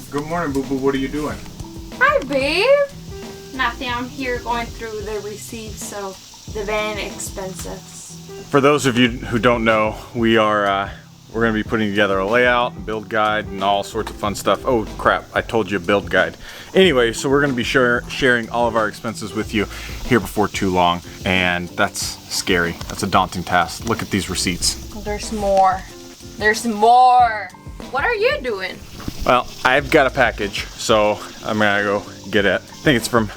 Good morning, Boo Boo. What are you doing? Hi, babe. Nothing. I'm here going through the receipts of the van expenses. For those of you who don't know, we're going to be putting together a layout and build guide and all sorts of fun stuff. Oh crap, I told you a build guide. Anyway, so we're going to be sharing all of our expenses with you here before too long, and that's scary. That's a daunting task. Look at these receipts. There's more. There's more. What are you doing? Well, I've got a package, so I'm going to go get it. I think it's from,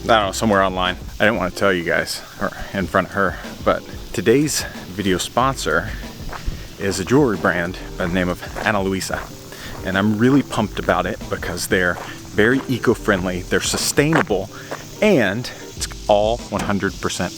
I don't know, somewhere online. I didn't want to tell you guys or in front of her, but today's video sponsor is a jewelry brand by the name of Ana Luisa. And I'm really pumped about it because they're very eco-friendly, they're sustainable, and it's all 100%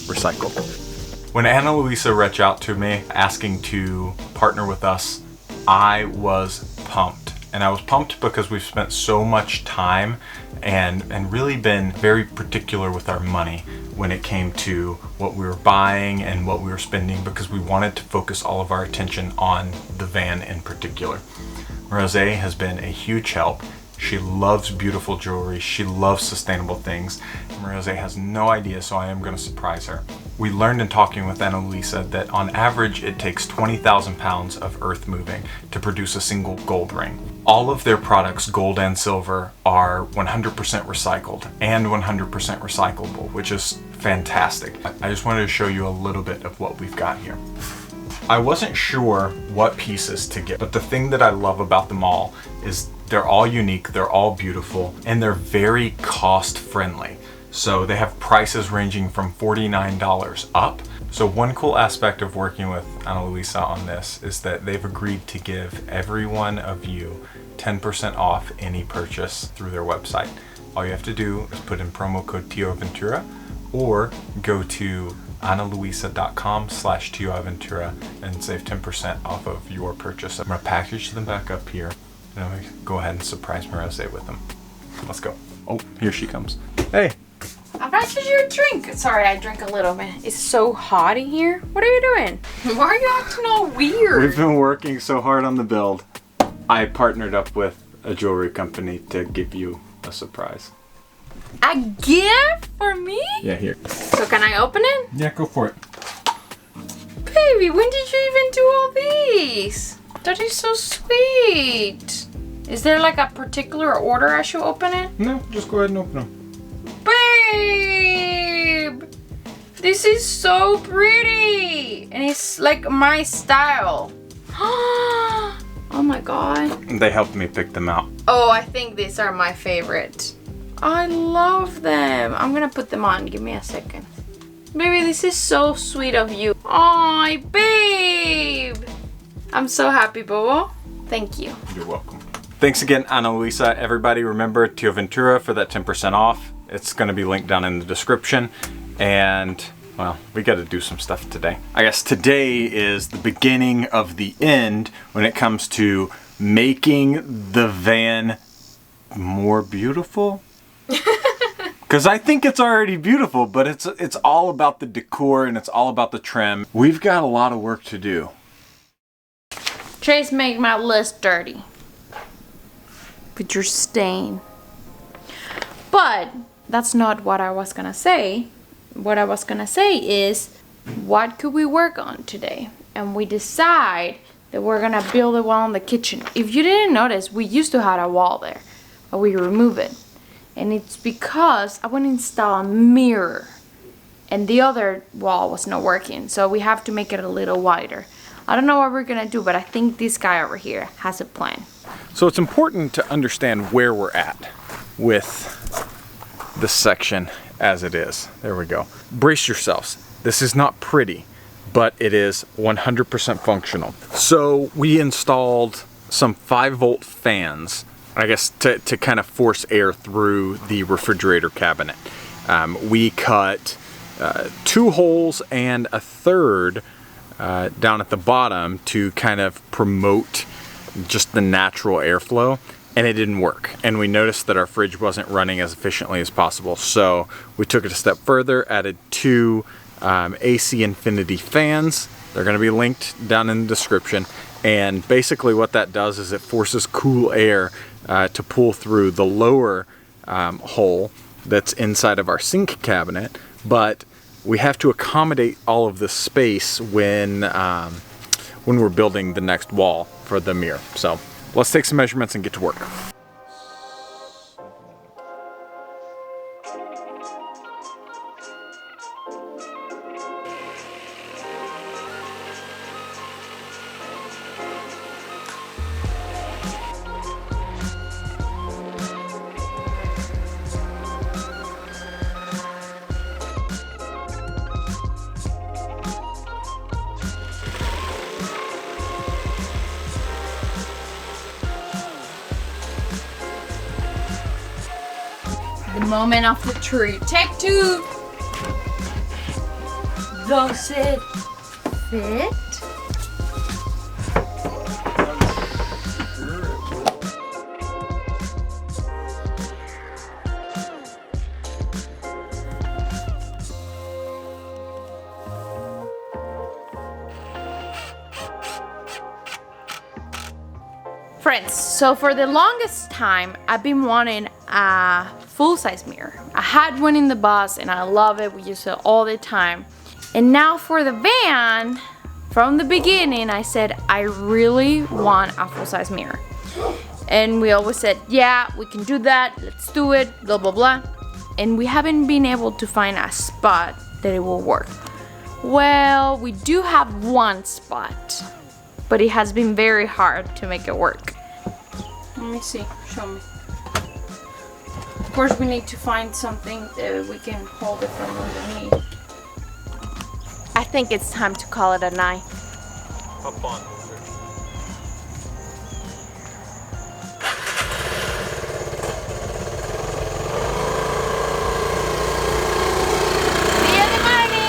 recycled. When Ana Luisa reached out to me asking to partner with us, I was pumped. And I was pumped because we've spent so much time and really been very particular with our money when it came to what we were buying and what we were spending, because we wanted to focus all of our attention on the van in particular. Mariajosé has been a huge help. She loves beautiful jewelry. She loves sustainable things. Mariajosé has no idea, so I am going to surprise her. We learned in talking with Ana Luisa that on average it takes 20,000 pounds of earth moving to produce a single gold ring. All of their products, gold and silver, are 100% recycled and 100% recyclable, which is fantastic. I just wanted to show you a little bit of what we've got here. I wasn't sure what pieces to get, but the thing that I love about them all is they're all unique, they're all beautiful, and they're very cost friendly. So they have prices ranging from $49 up. So one cool aspect of working with Ana Luisa on this is that they've agreed to give every one of you 10% off any purchase through their website. All you have to do is put in promo code Aventura or go to analuisa.com/Aventura and save 10% off of your purchase. I'm gonna package them back up here and I'm gonna go ahead and surprise Mariajosé with them. Let's go. Oh, here she comes. Hey. I'm not sure your drink. Sorry, I drank a little bit. It's so hot in here. What are you doing? Why are you acting all weird? We've been working so hard on the build. I partnered up with a jewelry company to give you a surprise. A gift for me? Yeah, here. So can I open it? Yeah, go for it. Baby, when did you even do all these? That is so sweet. Is there like a particular order I should open it? No, just go ahead and open them. Babe! This is so pretty! And it's like my style. Oh my god. They helped me pick them out. Oh, I think these are my favorite. I love them. I'm gonna put them on. Give me a second. Baby, this is so sweet of you. Aw, babe! I'm so happy, Bobo. Thank you. You're welcome. Thanks again, Ana Luisa. Everybody remember Aventura for that 10% off. It's going to be linked down in the description. And, well, we got to do some stuff today. I guess today is the beginning of the end when it comes to making the van more beautiful. Because I think it's already beautiful, but it's all about the decor and it's all about the trim. We've got a lot of work to do. Trace made my list dirty with your stain. But that's not what I was gonna say. What I was gonna say is, what could we work on today? And we decide that we're gonna build a wall in the kitchen. If you didn't notice, we used to have a wall there, but we remove it. And it's because I want to install a mirror and the other wall was not working. So we have to make it a little wider. I don't know what we're gonna do, but I think this guy over here has a plan. So it's important to understand where we're at with the section as it is. There we go. Brace yourselves. This is not pretty, but it is 100% functional. So we installed some 5-volt fans, I guess, to kind of force air through the refrigerator cabinet. We cut 2 holes and a third down at the bottom to kind of promote just the natural airflow, and it didn't work. And we noticed that our fridge wasn't running as efficiently as possible. So we took it a step further, added 2 AC Infinity fans. They're gonna be linked down in the description. And basically what that does is it forces cool air to pull through the lower hole that's inside of our sink cabinet, but we have to accommodate all of this space when we're building the next wall for the mirror. So let's take some measurements and get to work. The moment of the tree. Take 2. Does it fit? Friends, so for the longest time, I've been wanting a full-size mirror. I had one in the bus and I love it. We use it all the time. And now for the van, from the beginning, I said, I really want a full-size mirror. And we always said, yeah, we can do that. Let's do it, blah, blah, blah. And we haven't been able to find a spot that it will work. Well, we do have one spot, but it has been very hard to make it work. Let me see, show me. Of course, we need to find something that we can hold it from underneath. I think it's time to call it a night. Hop on. See you in the morning.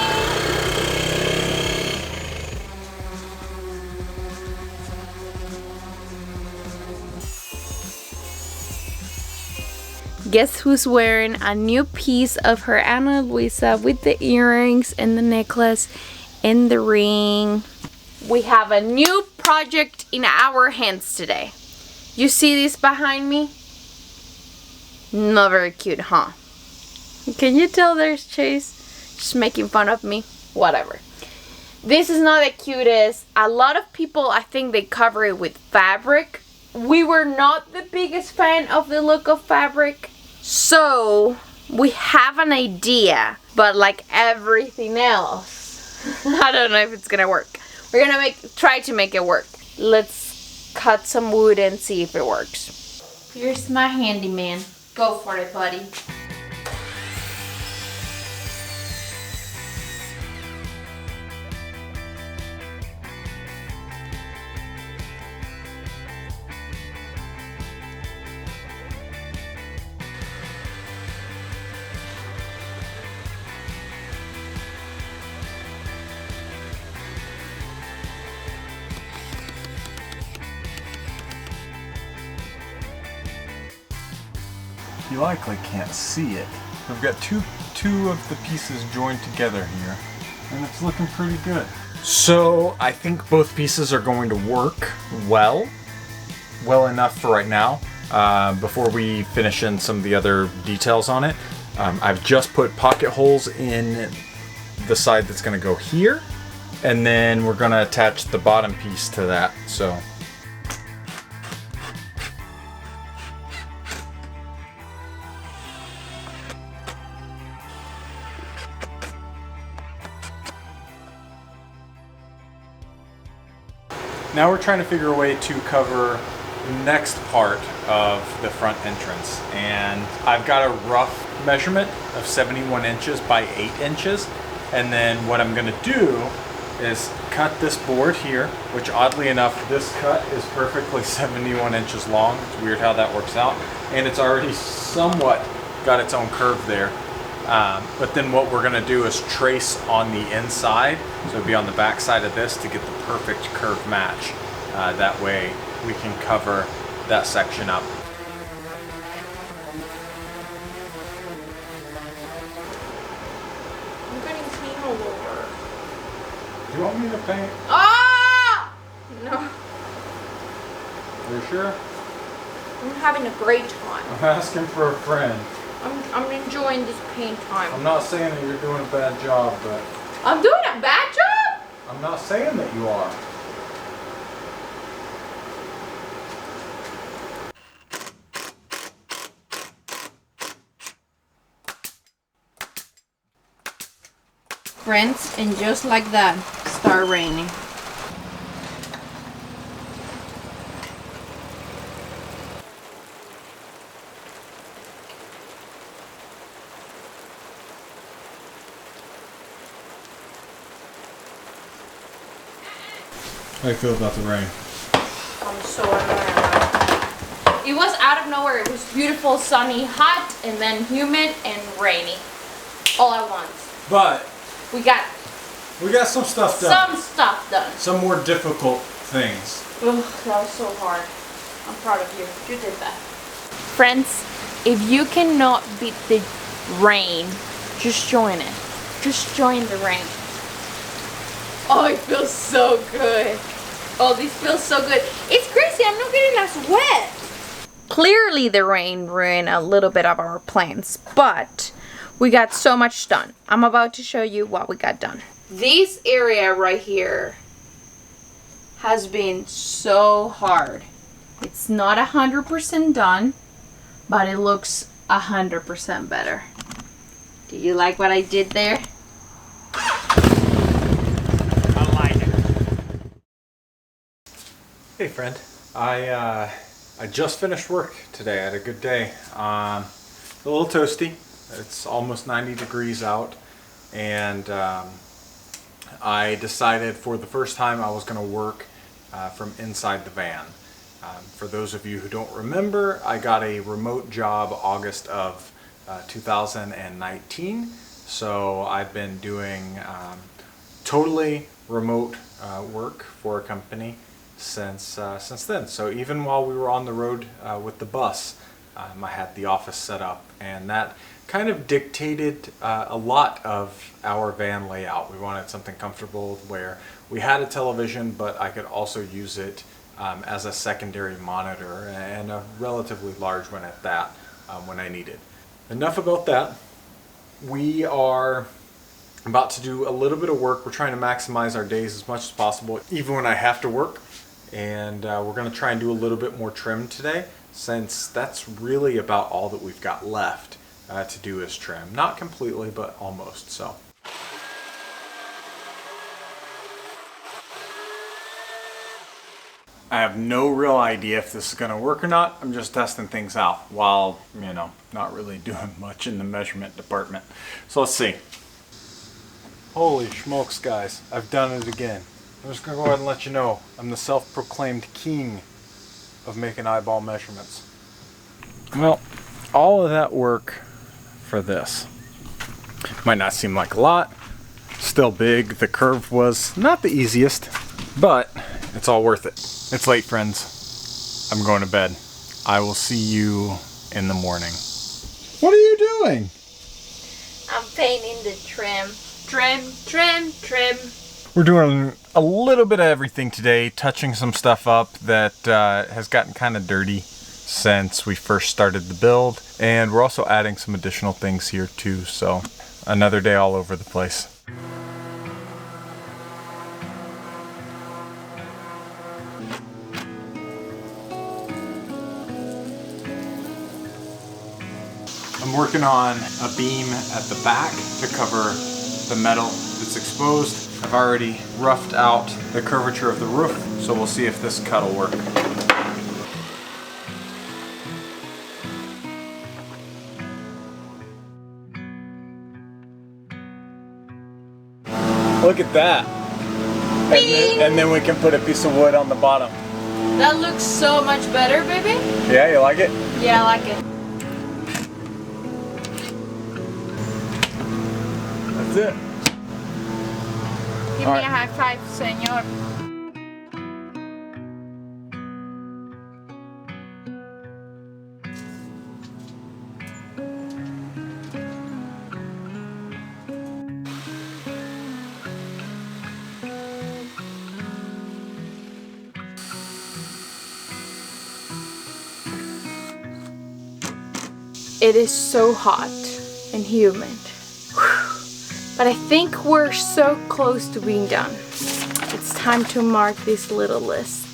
Guess who's wearing a new piece of her Ana Luisa with the earrings and the necklace and the ring. We have a new project in our hands today. You see this behind me? Not very cute, huh? Can you tell there's Chase? Just making fun of me. Whatever. This is not the cutest. A lot of people, I think they cover it with fabric. We were not the biggest fan of the look of fabric. So, we have an idea, but like everything else, I don't know if it's gonna work. We're gonna try to make it work. Let's cut some wood and see if it works. Here's my handyman. Go for it, buddy. You likely can't see it. We've got two of the pieces joined together here, and it's looking pretty good. So I think both pieces are going to work well enough for right now. Before we finish in some of the other details on it, I've just put pocket holes in the side that's going to go here, and then we're going to attach the bottom piece to that. So. Now we're trying to figure a way to cover the next part of the front entrance. And I've got a rough measurement of 71 inches by 8 inches. And then what I'm gonna do is cut this board here, which oddly enough, this cut is perfectly 71 inches long. It's weird how that works out. And it's already somewhat got its own curve there. But then what we're gonna do is trace on the inside, so it'll be on the back side of this to get the perfect curve match. That way we can cover that section up. I'm getting paint all over. Do you want me to paint? Ah! No. You sure? I'm having a great time. I'm asking for a friend. I'm enjoying this paint time. I'm not saying that you're doing a bad job, but... I'm doing a bad job? I'm not saying that you are. Friends, and just like that, start raining. How do you feel about the rain? I'm so unaware. It was out of nowhere. It was beautiful, sunny, hot, and then humid and rainy. All at once. But We got some stuff done. some stuff done. Some more difficult things. Ugh, that was so hard. I'm proud of you. You did that. Friends, if you cannot beat the rain, just join it. Just join the rain. Oh, it feels so good. Oh, this feels so good. It's crazy, I'm not getting as wet. Clearly the rain ruined a little bit of our plans, but we got so much done. I'm about to show you what we got done. This area right here has been so hard. It's not 100% done, but it looks 100% better. Do you like what I did there? I like it. Hey friend, I just finished work today. I had a good day. A little toasty. It's almost 90 degrees out, and I decided for the first time I was going to work from inside the van. For those of you who don't remember, I got a remote job August of 2019, so I've been doing totally remote work for a company since then. So even while we were on the road with the bus, I had the office set up, and that kind of dictated a lot of our van layout. We wanted something comfortable where we had a television, but I could also use it as a secondary monitor, and a relatively large one at that when I needed. Enough about that. We are about to do a little bit of work. We're trying to maximize our days as much as possible, even when I have to work. And we're going to try and do a little bit more trim today, since that's really about all that we've got left to do is trim. Not completely, but almost so. I have no real idea if this is going to work or not. I'm just testing things out while, you know, not really doing much in the measurement department. So let's see. Holy smokes, guys. I've done it again. I'm just going to go ahead and let you know I'm the self-proclaimed king of making eyeball measurements. Well, all of that work for this. Might not seem like a lot. Still big. The curve was not the easiest, but it's all worth it. It's late, friends. I'm going to bed. I will see you in the morning. What are you doing? I'm painting the trim. Trim, trim, trim. We're doing a little bit of everything today, touching some stuff up that has gotten kind of dirty since we first started the build, and we're also adding some additional things here too, so another day all over the place. I'm working on a beam at the back to cover the metal that's exposed. I've already roughed out the curvature of the roof, so we'll see if this cut will work. Look at that. And then we can put a piece of wood on the bottom. That looks so much better, baby. Yeah, you like it? Yeah, I like it. That's it. Give me a high five, senor. it is so hot and humid. But I think we're so close to being done. It's time to mark this little list.